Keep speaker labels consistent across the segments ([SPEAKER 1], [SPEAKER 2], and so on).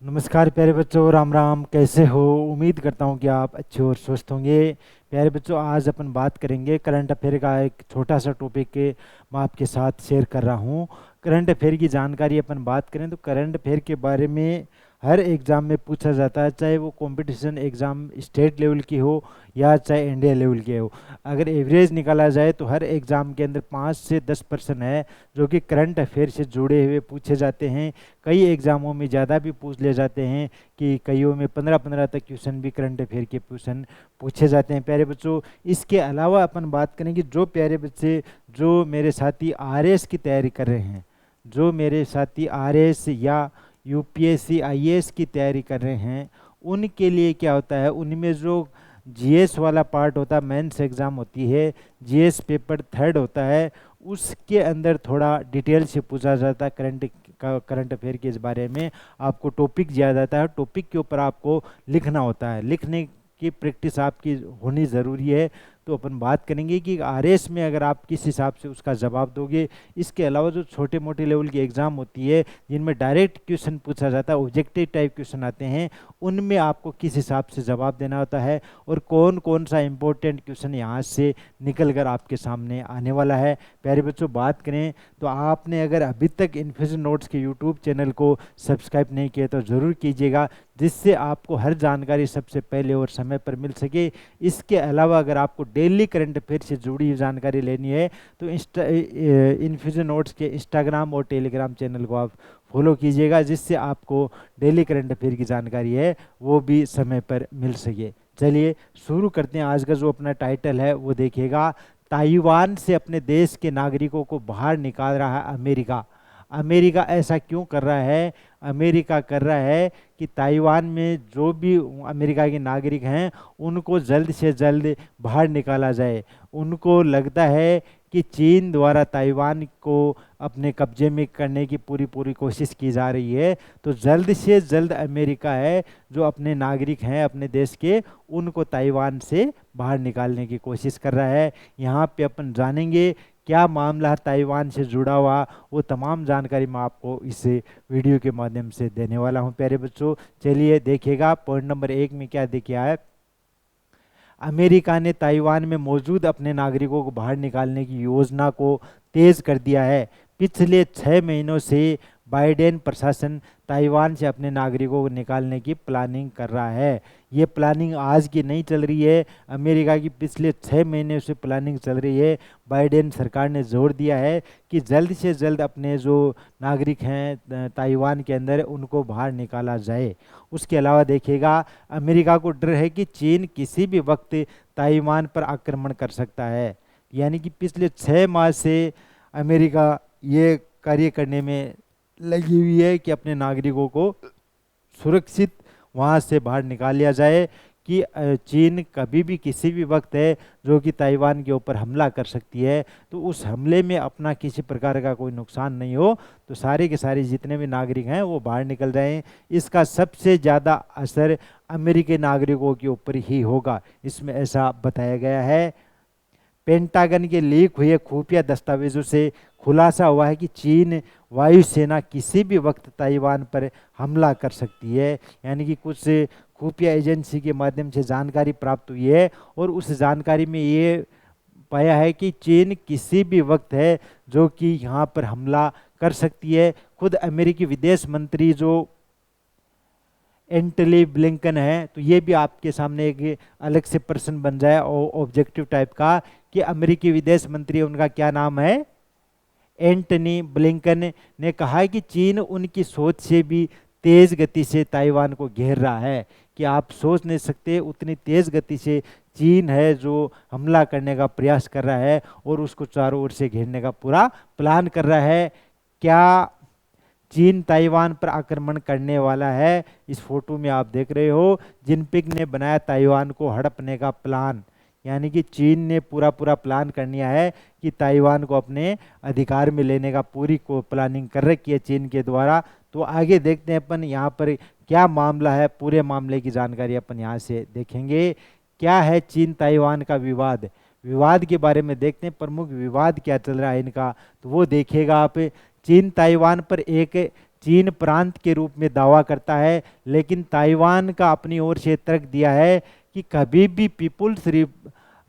[SPEAKER 1] नमस्कार प्यारे बच्चों, राम राम। कैसे हो? उम्मीद करता हूँ कि आप अच्छे और स्वस्थ होंगे। प्यारे बच्चों, आज अपन बात करेंगे करंट अफेयर का एक छोटा सा टॉपिक के मैं आपके साथ शेयर कर रहा हूँ। करंट अफेयर की जानकारी अपन बात करें तो करंट अफेयर के बारे में हर एग्ज़ाम में पूछा जाता है, चाहे वो कंपटीशन एग्ज़ाम स्टेट लेवल की हो या चाहे इंडिया लेवल की हो। अगर एवरेज निकाला जाए तो हर एग्ज़ाम के अंदर 5 से 10% है जो कि करंट अफेयर से जुड़े हुए पूछे जाते हैं। कई एग्ज़ामों में ज़्यादा भी पूछ ले जाते हैं कि कईयों में 15-15 तक क्वेश्चन भी करंट अफेयर के क्वेश्चन पूछे जाते हैं प्यारे बच्चों। इसके अलावा अपन बात करेंगे जो प्यारे बच्चे जो मेरे साथी आरएस की तैयारी कर रहे हैं, जो मेरे साथी आरएस या यूपीएससी आईएएस की तैयारी कर रहे हैं, उनके लिए क्या होता है, उनमें जो जीएस वाला पार्ट होता है, मेंस एग्ज़ाम होती है, जीएस पेपर थर्ड होता है, उसके अंदर थोड़ा डिटेल से पूछा जाता है करंट अफेयर के इस बारे में। आपको टॉपिक दिया जाता है, टॉपिक के ऊपर आपको लिखना होता है, लिखने की प्रैक्टिस आपकी होनी ज़रूरी है। तो अपन बात करेंगे कि आरएस में अगर आप किस हिसाब से उसका जवाब दोगे। इसके अलावा जो छोटे मोटे लेवल की एग्ज़ाम होती है जिनमें डायरेक्ट क्वेश्चन पूछा जाता है, ऑब्जेक्टिव टाइप क्वेश्चन आते हैं, उनमें आपको किस हिसाब से जवाब देना होता है और कौन कौन सा इंपॉर्टेंट क्वेश्चन यहाँ से निकल कर आपके सामने आने वाला है। प्यारे बच्चों, बात करें तो आपने अगर अभी तक इन्फिशन नोट्स के यूट्यूब चैनल को सब्सक्राइब नहीं किया तो ज़रूर कीजिएगा, जिससे आपको हर जानकारी सबसे पहले और समय पर मिल सके। इसके अलावा अगर आपको डेली करंट अफेयर से जुड़ी हुई जानकारी लेनी है तो इन्फ्यूजन नोट्स के इंस्टाग्राम और टेलीग्राम चैनल को आप फॉलो कीजिएगा, जिससे आपको डेली करंट अफेयर की जानकारी है वो भी समय पर मिल सके। चलिए शुरू करते हैं। आज का जो अपना टाइटल है वो देखिएगा, ताइवान से अपने देश के नागरिकों को बाहर निकाल रहा है अमेरिका। अमेरिका ऐसा क्यों कर रहा है? अमेरिका कर रहा है कि ताइवान में जो भी अमेरिका के नागरिक हैं उनको जल्द से जल्द बाहर निकाला जाए। उनको लगता है कि चीन द्वारा ताइवान को अपने कब्जे में करने की पूरी पूरी कोशिश की जा रही है। तो जल्द से जल्द अमेरिका है जो अपने नागरिक हैं अपने देश के, उनको ताइवान से बाहर निकालने की कोशिश कर रहा है। यहाँ पे अपन जानेंगे क्या मामला है ताइवान से जुड़ा हुआ, वो तमाम जानकारी मैं आपको इस वीडियो के माध्यम से देने वाला हूं प्यारे बच्चों। चलिए देखिएगा, पॉइंट नंबर 1 में क्या देखिए है, अमेरिका ने ताइवान में मौजूद अपने नागरिकों को बाहर निकालने की योजना को तेज कर दिया है। पिछले 6 महीनों से बाइडेन प्रशासन ताइवान से अपने नागरिकों को निकालने की प्लानिंग कर रहा है। ये प्लानिंग आज की नहीं चल रही है, अमेरिका की पिछले 6 महीने से प्लानिंग चल रही है। बाइडेन सरकार ने जोर दिया है कि जल्द से जल्द अपने जो नागरिक हैं ताइवान के अंदर उनको बाहर निकाला जाए। उसके अलावा देखिएगा, अमेरिका को डर है कि चीन किसी भी वक्त ताइवान पर आक्रमण कर सकता है। यानी कि पिछले 6 माह से अमेरिका ये कार्य करने में लगी हुई है कि अपने नागरिकों को सुरक्षित वहाँ से बाहर निकाल लिया जाए कि चीन कभी भी किसी भी वक्त है जो कि ताइवान के ऊपर हमला कर सकती है। तो उस हमले में अपना किसी प्रकार का कोई नुकसान नहीं हो, तो सारे के सारे जितने भी नागरिक हैं वो बाहर निकल जाएं। इसका सबसे ज़्यादा असर अमेरिकी नागरिकों के ऊपर ही होगा, इसमें ऐसा बताया गया है। पेंटागन के लीक हुए खुफिया दस्तावेजों से खुलासा हुआ है कि चीन वायुसेना किसी भी वक्त ताइवान पर हमला कर सकती है। यानी कि कुछ खुफिया एजेंसी के माध्यम से जानकारी प्राप्त हुई है और उस जानकारी में ये पाया है कि चीन किसी भी वक्त है जो कि यहाँ पर हमला कर सकती है। खुद अमेरिकी विदेश मंत्री जो एंटनी ब्लिंकन है, तो ये भी आपके सामने एक अलग से प्रश्न बन जाए और ऑब्जेक्टिव टाइप का कि अमेरिकी विदेश मंत्री उनका क्या नाम है, एंटनी ब्लिंकन ने कहा है कि चीन उनकी सोच से भी तेज गति से ताइवान को घेर रहा है। कि आप सोच नहीं सकते उतनी तेज गति से चीन है जो हमला करने का प्रयास कर रहा है और उसको चारों ओर से घेरने का पूरा प्लान कर रहा है। क्या चीन ताइवान पर आक्रमण करने वाला है? इस फोटो में आप देख रहे हो, जिनपिंग ने बनाया ताइवान को हड़पने का प्लान। यानी कि चीन ने पूरा पूरा प्लान कर लिया है कि ताइवान को अपने अधिकार में लेने का पूरी को प्लानिंग कर रखी है चीन के द्वारा। तो आगे देखते हैं अपन यहाँ पर क्या मामला है, पूरे मामले की जानकारी अपन यहाँ से देखेंगे। क्या है चीन ताइवान का विवाद, विवाद के बारे में देखते हैं, प्रमुख विवाद क्या चल रहा है इनका, तो वो देखिएगा आप। चीन ताइवान पर एक चीन प्रांत के रूप में दावा करता है, लेकिन ताइवान का अपनी ओर से तर्क दिया है कि कभी भी पीपुल्स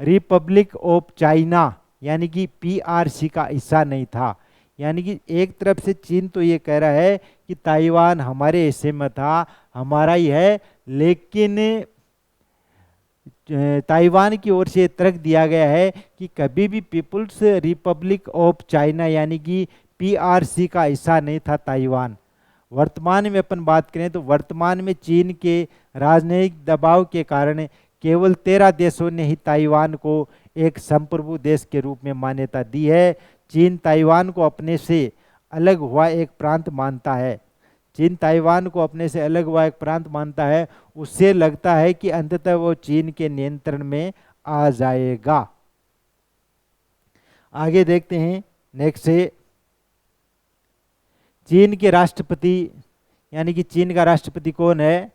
[SPEAKER 1] रिपब्लिक ऑफ चाइना यानी कि पीआरसी का हिस्सा नहीं था। यानी कि एक तरफ से चीन तो ये कह रहा है कि ताइवान हमारे हिस्से में था, हमारा ही है, लेकिन ताइवान की ओर से तर्क दिया गया है कि कभी भी पीपुल्स रिपब्लिक ऑफ चाइना यानी कि पीआरसी का हिस्सा नहीं था ताइवान। वर्तमान में अपन बात करें तो वर्तमान में चीन के राजनीतिक दबाव के कारण केवल 13 देशों ने ही ताइवान को एक संप्रभु देश के रूप में मान्यता दी है। चीन ताइवान को अपने से अलग हुआ एक प्रांत मानता है। चीन ताइवान को अपने से अलग हुआ एक प्रांत मानता है। उससे लगता है कि अंततः वो चीन के नियंत्रण में आ जाएगा। आगे देखते हैं नेक्स्ट से, चीन के राष्ट्रपति यानी कि चीन का राष्ट्रपति कौन है?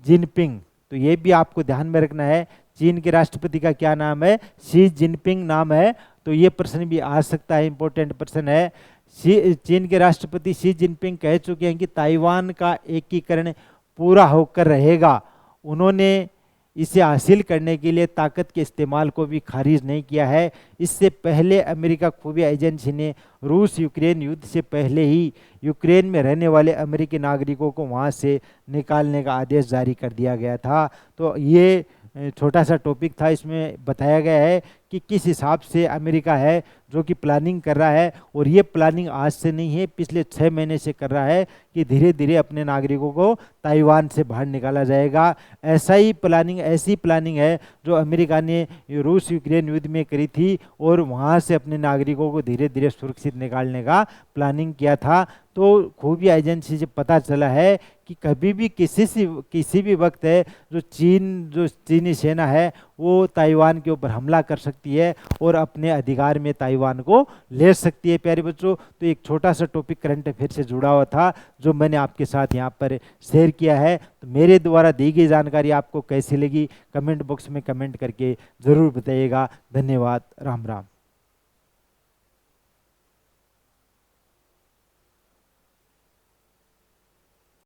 [SPEAKER 1] जिनपिंग। तो ये भी आपको ध्यान में रखना है, चीन के राष्ट्रपति का क्या नाम है? शी जिनपिंग नाम है। तो ये प्रश्न भी आ सकता है, इंपॉर्टेंट प्रश्न है। चीन के राष्ट्रपति शी जिनपिंग कह चुके हैं कि ताइवान का एकीकरण पूरा होकर रहेगा। उन्होंने इसे हासिल करने के लिए ताकत के इस्तेमाल को भी खारिज नहीं किया है। इससे पहले अमेरिका खुफिया एजेंसी ने रूस यूक्रेन युद्ध से पहले ही यूक्रेन में रहने वाले अमेरिकी नागरिकों को वहां से निकालने का आदेश जारी कर दिया गया था। तो ये छोटा सा टॉपिक था, इसमें बताया गया है कि किस हिसाब से अमेरिका है जो कि प्लानिंग कर रहा है, और ये प्लानिंग आज से नहीं है, पिछले 6 महीने से कर रहा है कि धीरे धीरे अपने नागरिकों को ताइवान से बाहर निकाला जाएगा। ऐसी प्लानिंग है जो अमेरिका ने रूस यूक्रेन युद्ध में करी थी, और वहाँ से अपने नागरिकों को धीरे धीरे सुरक्षित निकालने का प्लानिंग किया था। तो खुफिया एजेंसी से पता चला है कि कभी भी किसी भी वक्त है जो चीनी सेना है वो ताइवान के ऊपर हमला कर सकती है और अपने अधिकार में ताइवान को ले सकती है। प्यारे बच्चों, तो एक छोटा सा टॉपिक करंट अफेयर से जुड़ा हुआ था जो मैंने आपके साथ यहाँ पर शेयर किया है। तो मेरे द्वारा दी गई जानकारी आपको कैसी लगी कमेंट बॉक्स में कमेंट करके ज़रूर बताइएगा। धन्यवाद। राम राम।